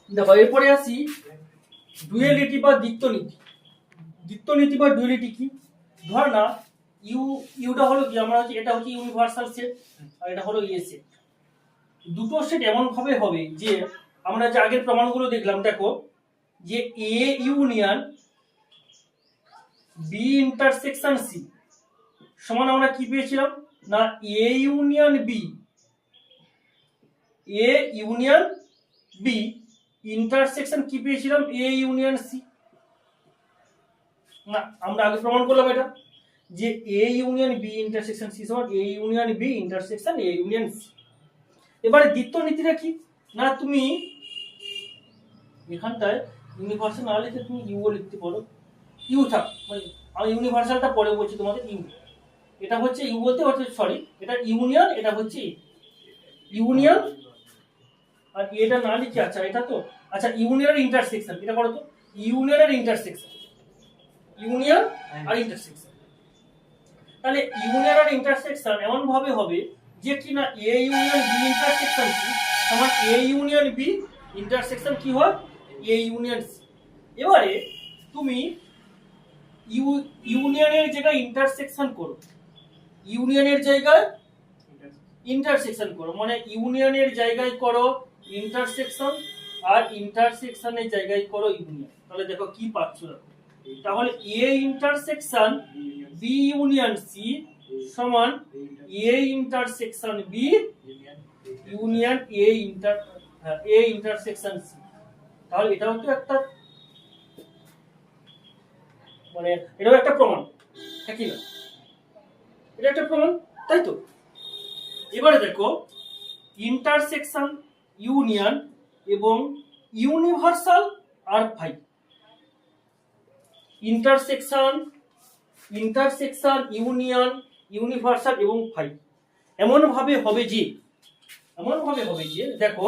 দেখো এরপরে আসি ডুয়ালিটি বা দ্বিত্বনীতি। দ্বিত্বনীতি বা ডুয়ালিটি কি? ধর না ইউটা হলো কি, আমরা হচ্ছে এটা হচ্ছে ইউনিভার্সাল সেট আর এটা হলো এ সেট। দুটো সেট এমন ভাবে হবে যে আমরা যে আগের প্রমাণগুলো দেখলাম, দেখো যে A union B intersection C সমান আমরা কি পেয়েছিলাম না এ ইউনিয়ন বি ইন্টারসেকশন কি পেয়েছিলাম এ ইউনিয়ন সি। না আমরা আগে প্রমাণ করলাম এটা যে A union B intersection C সমান A union B intersection A union C. এবারে দ্বিতীয় নীতিটা কি না, তুমি এখানটায় ইউনিভার্সাল না লিখে তুমি ইউ লিখতে পারো। ইউ থাক, মানে আমি ইউনিভার্সালটা পরে বলছি তোমাদের। ইউ এটা হচ্ছে ইউ বলতে হচ্ছে সরি এটা ইউনিয়ন, এটা হচ্ছে ইউনিয়ন আর এটা না লিখে আচ্ছা এটা তো আচ্ছা ইউনিয়ন ইন্টারসেকশন, এটা করো তো ইউনিয়ন আর ইন্টারসেকশন, ইউনিয়ন আর ইন্টারসেকশন। তাহলে ইউনিয়ন আর ইন্টারসেকশন এমন ভাবে হবে যে কিনা এ ইউনিয়ন বি ইন্টারসেকশন কি সমান এ ইউনিয়ন বি ইন্টারসেকশন কি হয় এ ইউনিয়ন সি। এবারে তুমি ইউনিয়নের জায়গায় ইন্টারসেকশন করো, ইউনিয়নের জায়গায় ইন্টারসেকশন করো, মানে ইউনিয়নের জায়গায় করো ইন্টারসেকশন আর ইন্টারসেকশনের জায়গায় করো ইউনিয়ন। তাহলে দেখো কি পাচ্ছ, দেখো তাহলে A intersection B union C সমান A intersection B union A intersection C. তাহলে এটাও তো একটা মানে এটাও একটা প্রমাণ, কি না? এটা একটা প্রমাণ, তাই তো? এবারে দেখো ইন্টারসেকশন ইউনিয়ন এবং ইউনিভার্সাল আর ফাই। ইন্টারসেকশন ইউনিয়ন ইউনিভার্সাল এবং ফাই এমন ভাবে হবে যে দেখো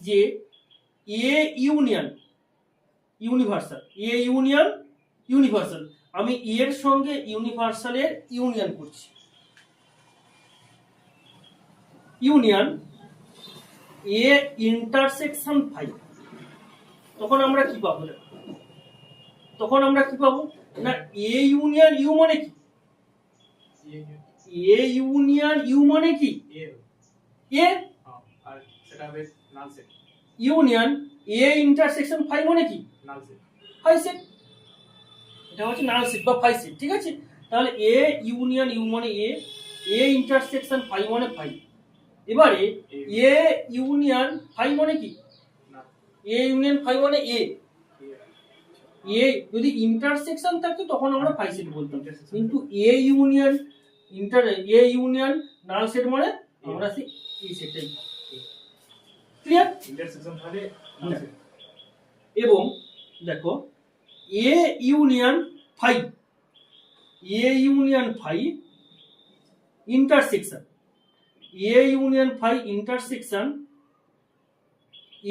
যে এ ইউনিয়ন ইউনিভার্সাল আমি এর সঙ্গে ইউনিভার্সালের ইউনিয়ন করছি, ইউনিয়ন এ ইন্টারসেকশন ফাই। তখন আমরা কি পাবো না এ ইউনিয়ন ইউ মানে কি এ ইউনিয়ন ইউ মানে কি এ আর সেটা হবে null set. Union A intersection phi মানে কি নাল সেট, ফাই সেট। এটা হচ্ছে নাল সেট বা ফাই সেট, ঠিক আছে? তাহলে এ ইউনিয়ন ইউ মানে এ ইন্টারসেকশন ফাই মানে ফাই। এবারে এ ইউনিয়ন ফাই মানে কি এ ইউনিয়ন ফাই মানে এ যদি ইন্টারসেকশন থাকতো তখন আমরা ফাই সেট বলতাম, কিন্তু এ ইউনিয়ন নাল সেট মানে আমরা সেই এই সেটটাই ক্লিয়ার। ইন্টারসেকশন তাহলে নাল সেট। এবং দেখো A union phi intersection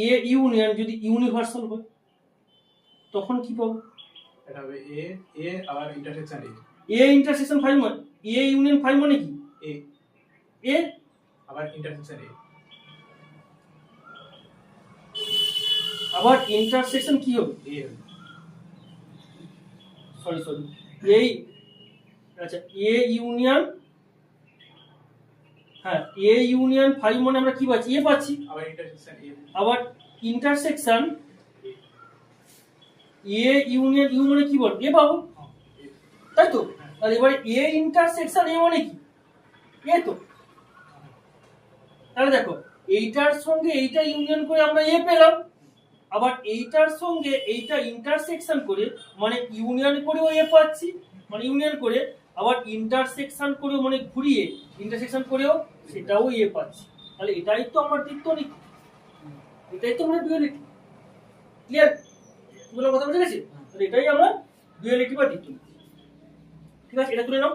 A union যদি ইউনিভার্সাল হয় তখন কি পাবো? এটা হবে এ আবার ইন্টারসেকশন এ ইন্টারসেকশন ফাই মানে এ ইউনিয়ন ফাই মানে কি এ আবার ইন্টারসেকশন আবার ইন্টারসেকশন কি হবে এ সরি এই আচ্ছা A union A union phi মানে আমরা কি পাচ্ছি এ পাচ্ছি, আবার ইন্টারসেকশন এ ইউনিয়ন ইউ মানে কি বল এ পাবো, তাই তো? তাহলে এবারে এ ইন্টারসেকশন এ মানে কি এ তো। তাহলে দেখো এইটার সঙ্গে এইটা ইউনিয়ন করে আমরা এ পেলাম, আবার এইটার সঙ্গে এইটা ইন্টারসেকশন করে মানে ইউনিয়ন করেও এ পাচ্ছি, মানে ইউনিয়ন করে আবার ইন্টারসেকশন করেও মানে ঘুরিয়ে ইন্টারসেকশন করেও সেটাও এ পাচ্ছি। তাহলে এটাই তো আমার দ্বিত্বনীতি, এটাই তো আমরা ডুয়ালিটি। ক্লিয়ার? এগুলো কথা বুঝে গেছি? তাহলে এটাই আমরা ডুয়ালিটি বা দ্বিত্বনীতি। ঠিক আছে, এটা তুলে নাও।